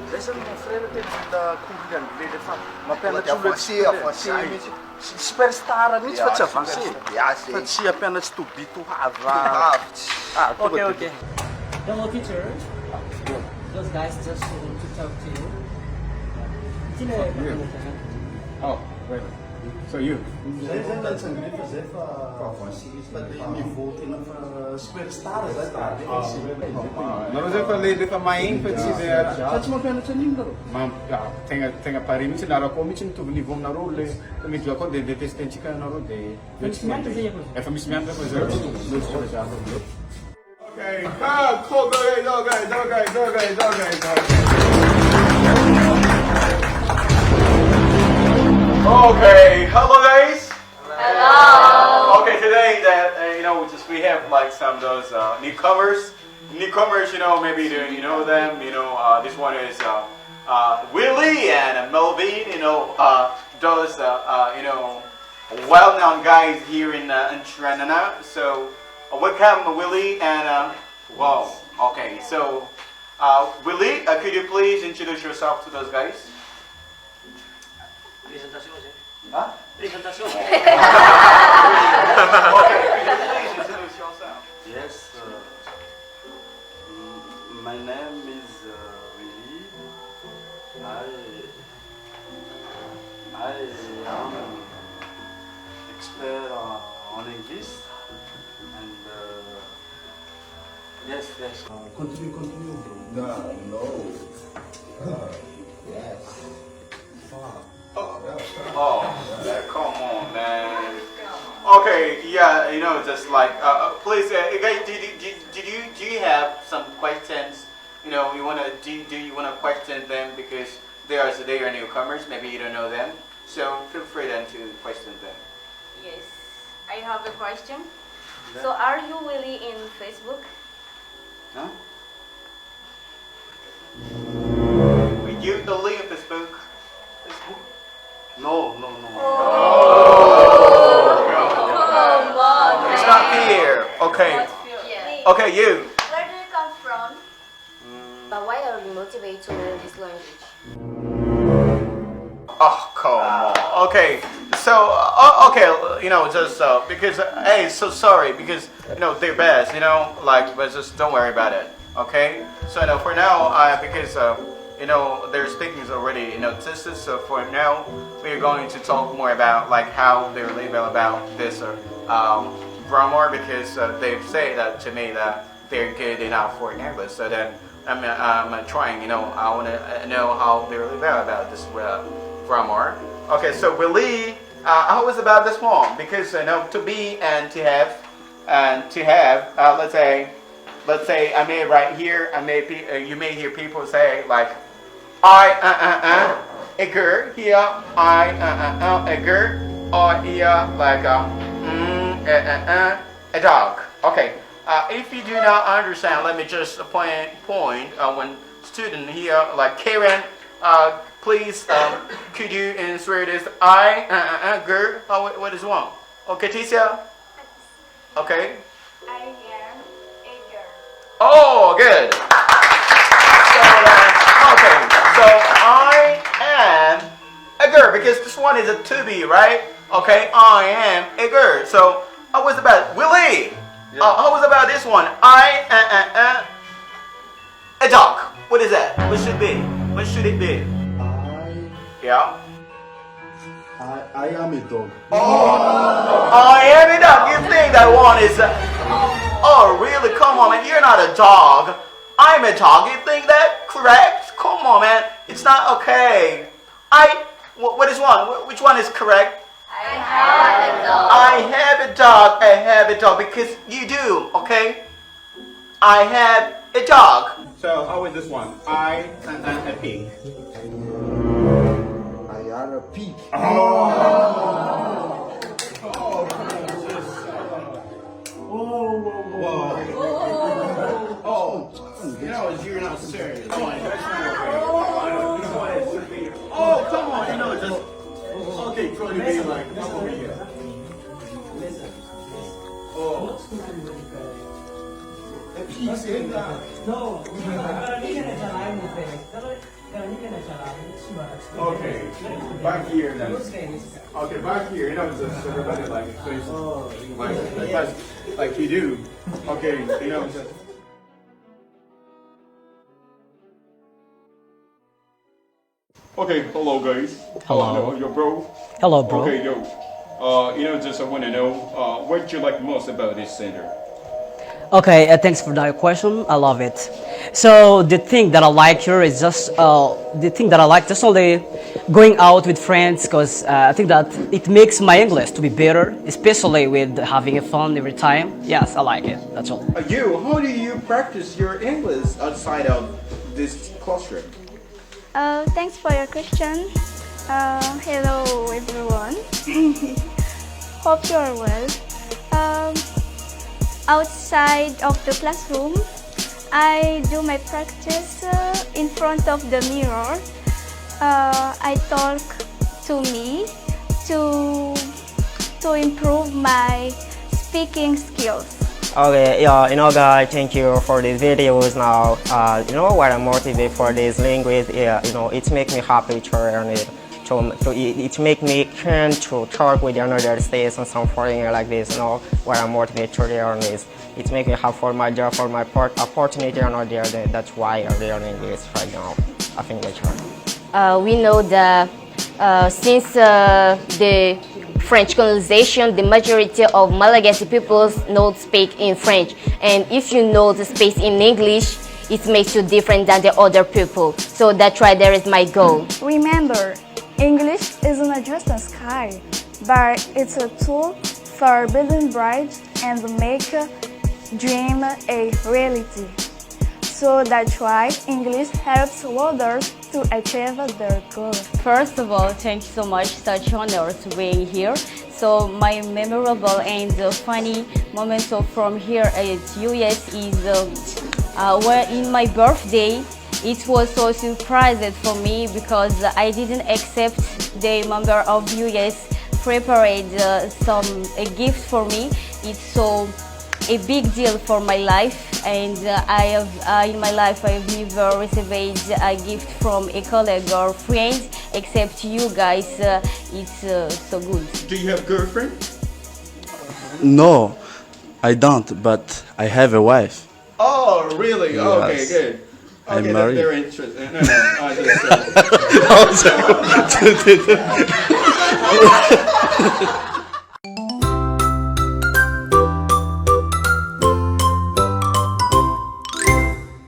Adesso mon frère tena cours anglais rehefa mampianatra olona superstar mihitsy fa tsy avancé fa tsy hampianatsy to be to have. Okay, okay. Hello, teacher. Those guys just want to talk to you. Oh, wait. So you? Zay zay latsy anglais fa zay fa avancé fa le niveau tena fa superstar zay fa Nareo zay fa le maigny fa tsy fa tsy mampianatra an'ino nareo tegna pare mihitsy nareo koa mihitsy mitovy niveau aminareo le mety koa de testentsika nareo de efa misy mianatra fa zay Okay, cool, Okay, hello guys. Hello. Okay, today that we have like some of those newcomers. Newcomers, maybe you know them. This one is Willie and Melvin. Those well-known guys here in Tranana. So welcome Willie and wow. Okay, so Willie, could you please introduce yourself to those guys? Presentation, sir. Huh? Presentation. Okay, please introduce yourself. Yes, my name is Willy. I am expert on English and yes. Continue. No. Yes. Oh, come on, man. Okay, yeah, just like, please, guys, do you have some questions? Do you wanna question them because they are newcomers? Maybe you don't know them, so feel free then to question them. Yes, I have a question. So are you really in Facebook? Huh? With you, the link of Facebook. No. It's not here. Okay. Okay, you. Where do you come from? But why are you motivated to learn this language? Oh, come on. Okay. So, just because, hey, so sorry, because, they're best, but just don't worry about it, okay? So, for now, because, their speaking is already, tested, so for now, we're going to talk more about, like, how they really feel about this, grammar, because they've said that to me that they're good enough for English, so then I'm trying, I want to know how they really feel about this grammar. Okay, so Willie, how was about this one? Because to be and to have, let's say I may right here, you may hear people say like a girl here, a girl, or here like a dog. Okay, if you do not understand, let me just point one student here like Karen. Please, could you insert this girl? What is one? Okay, Tisha? Okay. I am a girl. Oh, good. So I am a girl, because this one is a to be, right? Okay, I am a girl. So, how was about Willie? Yeah. How was about this one? I am a dog. What is that? What should be? What should it be? Yeah. I am a dog. Oh, I am a dog. You think that one is? Oh, really? Come on, man. You're not a dog. I'm a dog. You think that? Correct? Come on, man. It's not okay. What is one? Which one is correct? I have a dog. I have a dog. I have a dog, because you do. Okay. I have a dog. So how is this one? I am a pig. I am a pig. You're not serious. Come on, No, karaniwan ka na jalan mo, Felix. Karaniwan ka na jalan. Okay, back here then. Okay, back here, you know, just everybody like face, like you do. Okay, you know, just. Okay, hello guys. Hello. Yo, bro. Hello, bro. Okay, yo. You know, just I want to know, what you like most about this center? Okay, thanks for that question. I love it. So the thing that I like here is just just only going out with friends, because I think that it makes my English to be better, especially with having fun every time. Yes, I like it. That's all. How do you practice your English outside of this classroom? Thanks for your question. Hello everyone. Hope you're well. Outside of the classroom, I do my practice in front of the mirror. I talk to me to improve my speaking skills. Okay, yeah, guys, thank you for these videos now. What I'm motivated for this language, it makes me happy to learn it. It makes me keen to talk with another states and some foreigner like this, what I'm motivated to learn is. It makes me happy for my job, for my opportunity another day. That's why I'm learning this right now. I think that's right. We know that since the French colonization, the majority of Malagasy people know speak in French, and if you know the space in English, it makes you different than the other people. So that's why there is my goal. Remember, English isn't just a sky, but it's a tool for building bridges and make a dream a reality. So that's why English helps others to achieve their goals. First of all, thank you so much, such honor to being here. So my memorable and funny moments from here at US is where in my birthday, it was so surprising for me because I didn't accept the member of US prepared a gift for me. It's so a big deal for my life, and in my life I have never received a gift from a colleague or friend except you guys. It's so good. Do you have girlfriend? No, I don't, but I have a wife. Oh, really? Yes. Okay, good. I'm Okay, that's married. very interesting. No, I just.